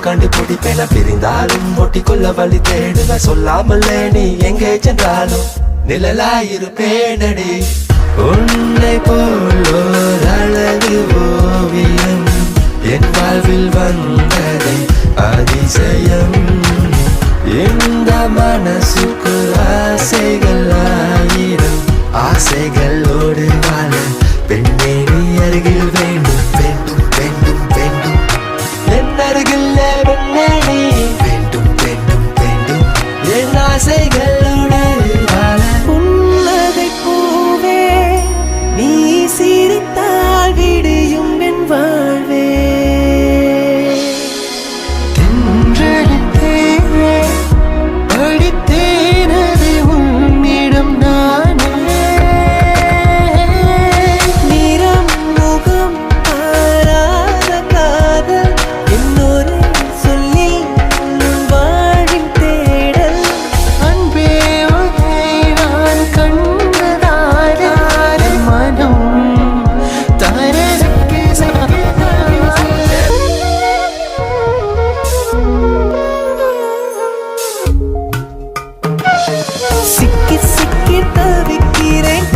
கண்டுபிடிப்பேன பிரிந்தாலும் ஒட்டிக்கொள்ள வழி தேடுவ சொல்லாமலே நீ எங்கே சென்றாலும் நிழலாயிருப்பேனடி உன்னை போலோர் அழகு ஓவியம் என் வாழ்வில் வந்ததை அதிசயம் இந்த மனசுக்குள் ஆசைகள் ஆயிரம் ஆசைகளோடு வாழ பெண்ணே நீ அருகில் வேண்டும் வேண்டும் வேண்டும் வேண்டும் என் அருகில் பெண்ணே நீ வேண்டும் வேண்டும் வேண்டும் என் ஆசைகளோடு வாழ புன்னகை பூவே நீ சிரித்தால் விடியும் என் வாழ்வே தென்றலின் தேனே படித்தேனது உன்னிடம் நானே நிறம் முகம் ஆராத காதல் இன்னொரு சொல்லில் உன் வாழின் தேடல் அன்பே உன்னை நான் கண்டதாலே மனம் தரக்கு சிக்கி சிக்கி தவிக்கிறேன்